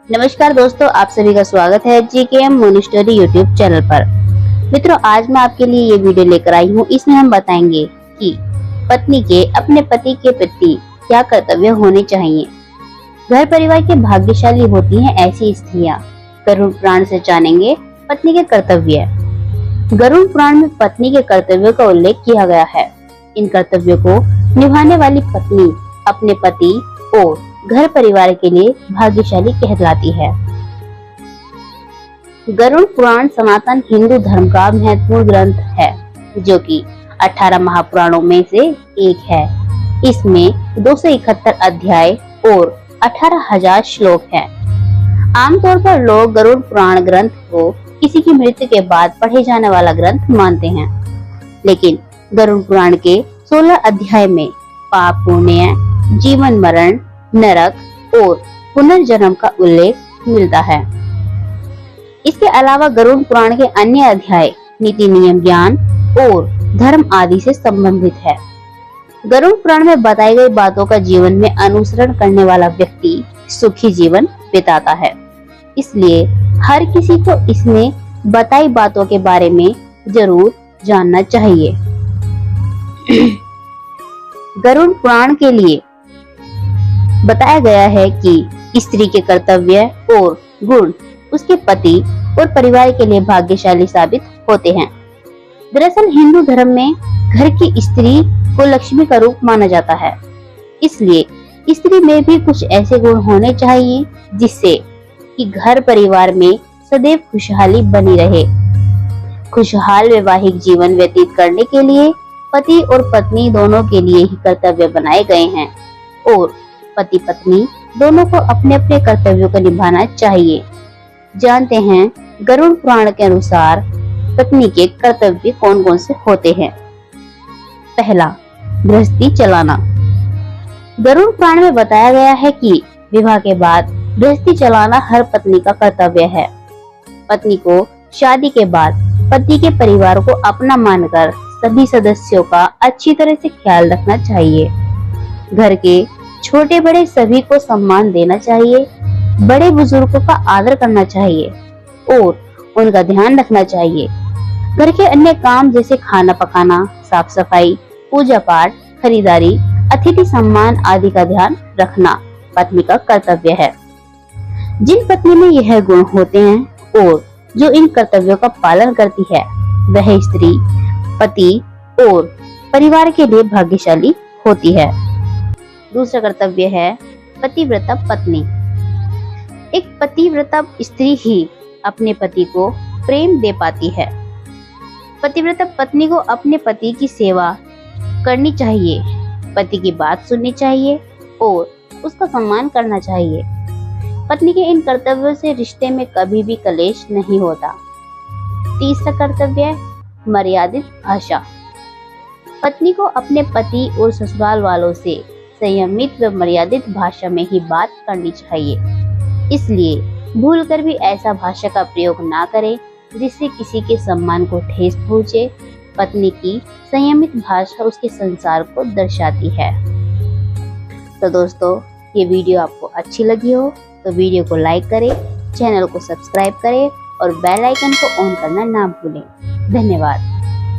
नमस्कार दोस्तों, आप सभी का स्वागत है GKM money story YouTube channel पर। मित्रों, आज मैं आपके लिए ये वीडियो लेकर आई हूँ। इसमें हम बताएंगे कि पत्नी के अपने पति के प्रति क्या कर्तव्य होने चाहिए। घर परिवार के भाग्यशाली होती हैं ऐसी स्त्रियां। गरुड़ पुराण से जानेंगे पत्नी के कर्तव्य। गरुड़ पुराण में पत्नी के कर्तव्यों का उल्लेख किया गया है। इन कर्तव्यों को निभाने वाली पत्नी अपने पति और घर परिवार के लिए भाग्यशाली कहलाती है। गरुड़ पुराण सनातन हिंदू धर्म का महत्वपूर्ण ग्रंथ है, जो कि 18 महापुराणों में से एक है। इसमें 271 अध्याय और 18,000 श्लोक हैं। आमतौर पर लोग गरुड़ पुराण ग्रंथ को किसी की मृत्यु के बाद पढ़े जाने वाला ग्रंथ मानते हैं, लेकिन गरुड़ पुराण के 16 अध्याय में पाप पुण्य, जीवन मरण, नरक और पुनर्जन्म का उल्लेख मिलता है। इसके अलावा गरुड़ पुराण के अन्य अध्याय नीति नियम, ज्ञान और धर्म आदि से संबंधित है। गरुड़ पुराण में बताई गई बातों का जीवन में अनुसरण करने वाला व्यक्ति सुखी जीवन बिताता है। इसलिए हर किसी को इसमें बताई बातों के बारे में जरूर जानना चाहिए। गरुड़ पुराण के लिए बताया गया है कि स्त्री के कर्तव्य और गुण उसके पति और परिवार के लिए भाग्यशाली साबित होते हैं। दरअसल हिंदू धर्म में घर की स्त्री को लक्ष्मी का रूप माना जाता है। इसलिए स्त्री में भी कुछ ऐसे गुण होने चाहिए जिससे कि घर परिवार में सदैव खुशहाली बनी रहे। खुशहाल वैवाहिक जीवन व्यतीत करने के लिए पति और पत्नी दोनों के लिए ही कर्तव्य बनाए गए हैं और पति पत्नी दोनों को अपने अपने कर्तव्यों को निभाना चाहिए। जानते हैं गरुड़ पुराण के अनुसार पत्नी के कर्तव्य कौन कौन से होते हैं। पहला, गृहस्थी चलाना। गरुड़ पुराण में बताया गया है कि विवाह के बाद गृहस्थी चलाना हर पत्नी का कर्तव्य है। पत्नी को शादी के बाद पति के परिवार को अपना मानकर सभी सदस्यों का अच्छी तरह से ख्याल रखना चाहिए। घर के छोटे बड़े सभी को सम्मान देना चाहिए। बड़े बुजुर्गों का आदर करना चाहिए और उनका ध्यान रखना चाहिए। घर के अन्य काम जैसे खाना पकाना, साफ सफाई, पूजा पाठ, खरीदारी, अतिथि सम्मान आदि का ध्यान रखना पत्नी का कर्तव्य है। जिन पत्नी में यह गुण होते हैं और जो इन कर्तव्यों का पालन करती है, वह स्त्री पति और परिवार के लिए भाग्यशाली होती है। दूसरा कर्तव्य है पतिव्रता पत्नी। एक पतिव्रता स्त्री ही अपने पति को प्रेम दे पाती है। पतिव्रता पत्नी को अपने पति की सेवा करनी चाहिए, पति की बात सुननी चाहिए और उसका सम्मान करना चाहिए। पत्नी के इन कर्तव्यों से रिश्ते में कभी भी कलेश नहीं होता। तीसरा कर्तव्य, मर्यादित भाषा। पत्नी को अपने पति और ससुराल वालों से संयमित व मर्यादित भाषा में ही बात करनी चाहिए। इसलिए भूलकर भी ऐसा भाषा का प्रयोग ना करें जिससे किसी के सम्मान को ठेस पहुंचे। पत्नी की संयमित भाषा उसके संसार को दर्शाती है। तो दोस्तों, ये वीडियो आपको अच्छी लगी हो तो वीडियो को लाइक करें, चैनल को सब्सक्राइब करें और बेल आइकन को ऑन करना ना भूलें। धन्यवाद।